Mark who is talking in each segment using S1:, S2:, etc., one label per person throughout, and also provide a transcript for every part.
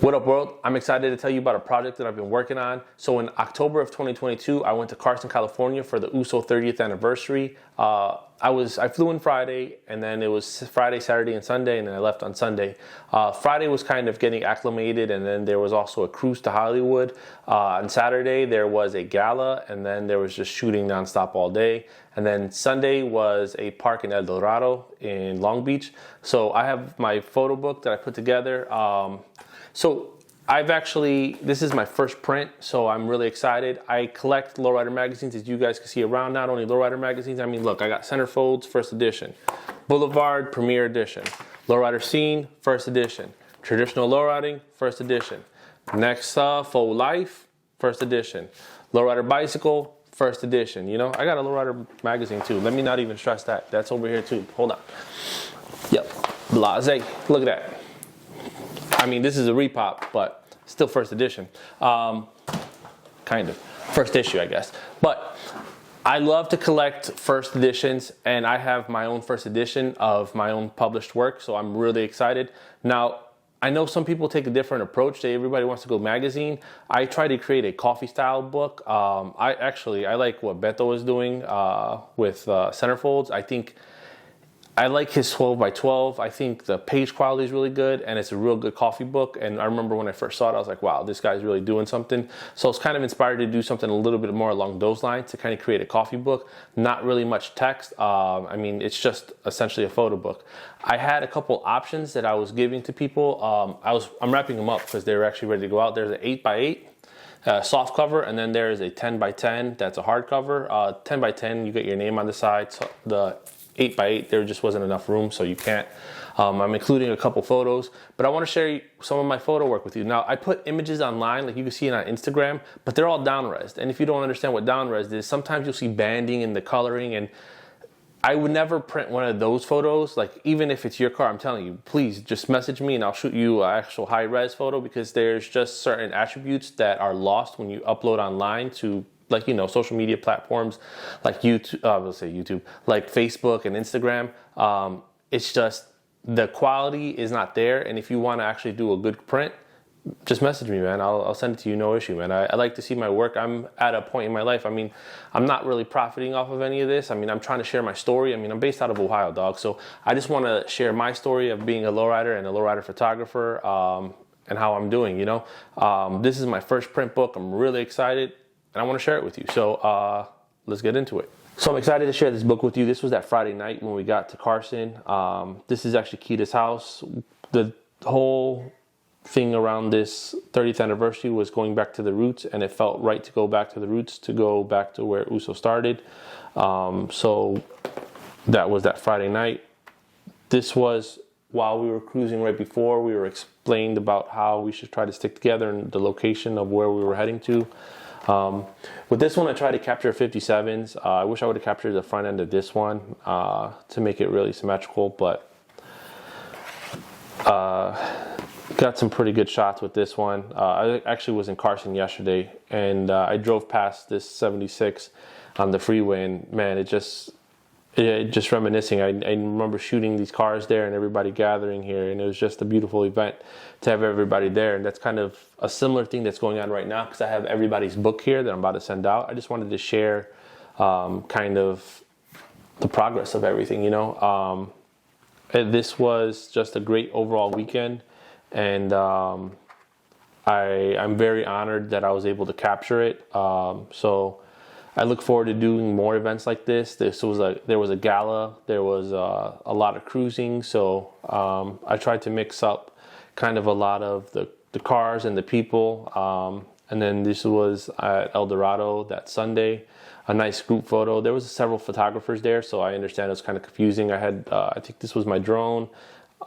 S1: What up, world? I'm excited to tell you about a project that I've been working on. So in October of 2022, I went to Carson, California for the USO 30th anniversary. I flew in Friday, and then it was Friday, Saturday, and Sunday, and then I left on Sunday. Friday was kind of getting acclimated, and then there was also a cruise to Hollywood. On Saturday, there was a gala, and then there was just shooting nonstop all day. And then Sunday was a park in El Dorado in Long Beach. So I have my photo book that I put together. So this is my first print, so I'm really excited. I collect Lowrider magazines, as you guys can see around. Not only Lowrider magazines, I mean, look, I got Centerfolds, first edition. Boulevard, premiere edition. Lowrider Scene, first edition. Traditional Lowriding, first edition. Next, Faux Life, first edition. Lowrider Bicycle, first edition. You know, I got a Lowrider magazine too. Let me not even stress that. That's over here too. Hold on. Yep, Blase, look at that. I mean, this is a repop, but still first edition. Kind of. First issue, I guess. But I love to collect first editions, and I have my own first edition of my own published work, so I'm really excited. Now, I know some people take a different approach. Everybody wants to go magazine. I try to create a coffee style book. I like what Beto is doing with Centerfolds. I like his 12 by 12. I think the page quality is really good, and it's a real good coffee book. And I remember when I first saw it, I was like, wow, this guy's really doing something. So I was kind of inspired to do something a little bit more along those lines, to kind of create a coffee book. Not really much text. I mean, it's just essentially a photo book. I had a couple options that I was giving to people. I'm wrapping them up because they're actually ready to go out. There's an 8 by 8. Soft cover, and then there's a 10 by 10 that's a hard cover. 10 by 10, you get your name on the side. So the 8 by 8, there just wasn't enough room, so you can't. I'm including a couple photos, but I want to share some of my photo work with you. Now, I put images online, like you can see it on Instagram, but they're all down-resed. And if you don't understand what down-resed is, sometimes you'll see banding in the coloring, and I would never print one of those photos. Like, even if it's your car, I'm telling you, please just message me and I'll shoot you an actual high-res photo, because there's just certain attributes that are lost when you upload online to, like, you know, social media platforms like YouTube, like Facebook and Instagram. It's just the quality is not there. And if you want to actually do a good print, just message me, man. I'll send it to you, no issue, man. I like to see my work. I'm at a point in my life. I mean, I'm not really profiting off of any of this. I mean, I'm trying to share my story. I mean, I'm based out of Ohio, dog. So I just want to share my story of being a lowrider and a lowrider photographer, and how I'm doing, you know. This is my first print book. I'm really excited, and I want to share it with you. So let's get into it. So I'm excited to share this book with you. This was that Friday night when we got to Carson. This is actually Kita's house. The whole thing around this 30th anniversary was going back to the roots, and it felt right to go back to the roots, to go back to where USO started. So that was that Friday night. This was while we were cruising right before. We were explained about how we should try to stick together and the location of where we were heading to. With this one, I tried to capture 57s. I wish I would have captured the front end of this one to make it really symmetrical, but got some pretty good shots with this one. I actually was in Carson yesterday, and I drove past this 76 on the freeway, and man, it just reminiscing. I remember shooting these cars there and everybody gathering here, and it was just a beautiful event to have everybody there. And that's kind of a similar thing that's going on right now, because I have everybody's book here that I'm about to send out. I just wanted to share kind of the progress of everything, you know. This was just a great overall weekend, and I'm very honored that I was able to capture it. So I look forward to doing more events like this. There was a gala, there was a lot of cruising, so I tried to mix up kind of a lot of the cars and the people. And then this was at El Dorado that Sunday, a nice group photo. There was several photographers there, so I understand it was kind of confusing. I had, I think this was my drone,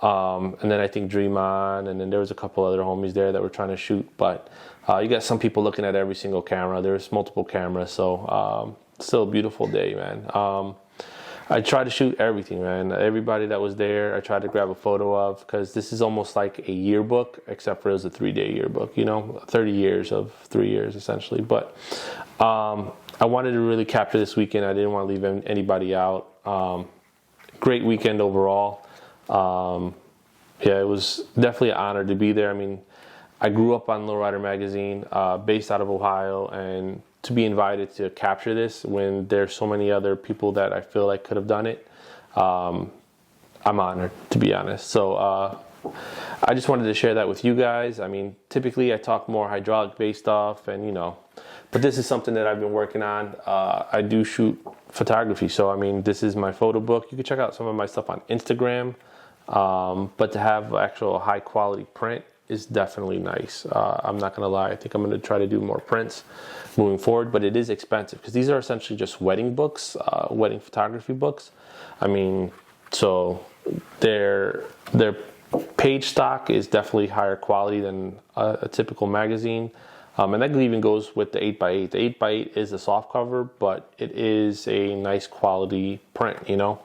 S1: and then I think Dream On, and then there was a couple other homies there that were trying to shoot, but you got some people looking at every single camera. There's multiple cameras, so still a beautiful day, man. I tried to shoot everything, man. Everybody that was there, I tried to grab a photo of, because this is almost like a yearbook, except for it was a 3-day yearbook, you know, 30 years of 3 years essentially. But I wanted to really capture this weekend. I didn't want to leave anybody out. Great weekend overall. Yeah, it was definitely an honor to be there. I mean, I grew up on Lowrider magazine, based out of Ohio, and to be invited to capture this when there's so many other people that I feel like could have done it, I'm honored, to be honest. So I just wanted to share that with you guys. I mean, typically I talk more hydraulic based stuff, and you know, but this is something that I've been working on. I do shoot photography, so I mean, this is my photo book. You can check out some of my stuff on Instagram, but to have actual high quality print is definitely nice. I'm not gonna lie, I think I'm gonna try to do more prints moving forward, but it is expensive because these are essentially just wedding books, wedding photography books. I mean, so their page stock is definitely higher quality than a typical magazine. And that even goes with the 8x8. The 8x8 is a soft cover, but it is a nice quality print, you know.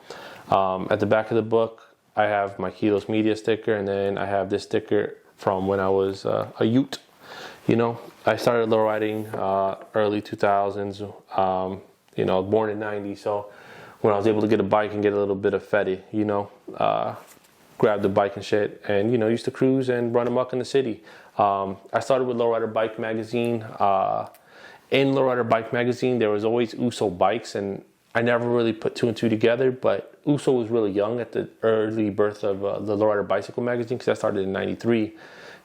S1: At the back of the book, I have my Kilos Media sticker, and then I have this sticker from when I was a youth. You know, I started lowriding early 2000s, you know, born in 90, so when I was able to get a bike and get a little bit of fetty, you know, grab the bike and shit, and you know, used to cruise and run amok in the city. I started with Lowrider Bike Magazine. In Lowrider Bike Magazine, there was always USO bikes, and I never really put two and two together, but USO was really young at the early birth of the Lowrider Bicycle Magazine, because that started in 93,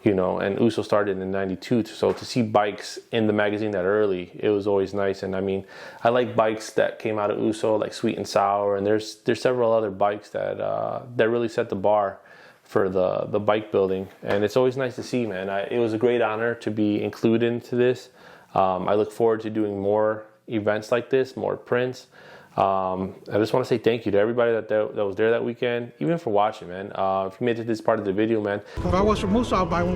S1: you know, and USO started in 92. So to see bikes in the magazine that early, it was always nice. And I mean, I like bikes that came out of USO, like Sweet and Sour, and there's several other bikes that that really set the bar for the bike building, and it's always nice to see, man. It was a great honor to be included into this. I look forward to doing more events like this, more prints. I just want to say thank you to everybody that was there that weekend, even for watching, man. If you made it to this part of the video, man.
S2: If I was from Moose, I'll buy one.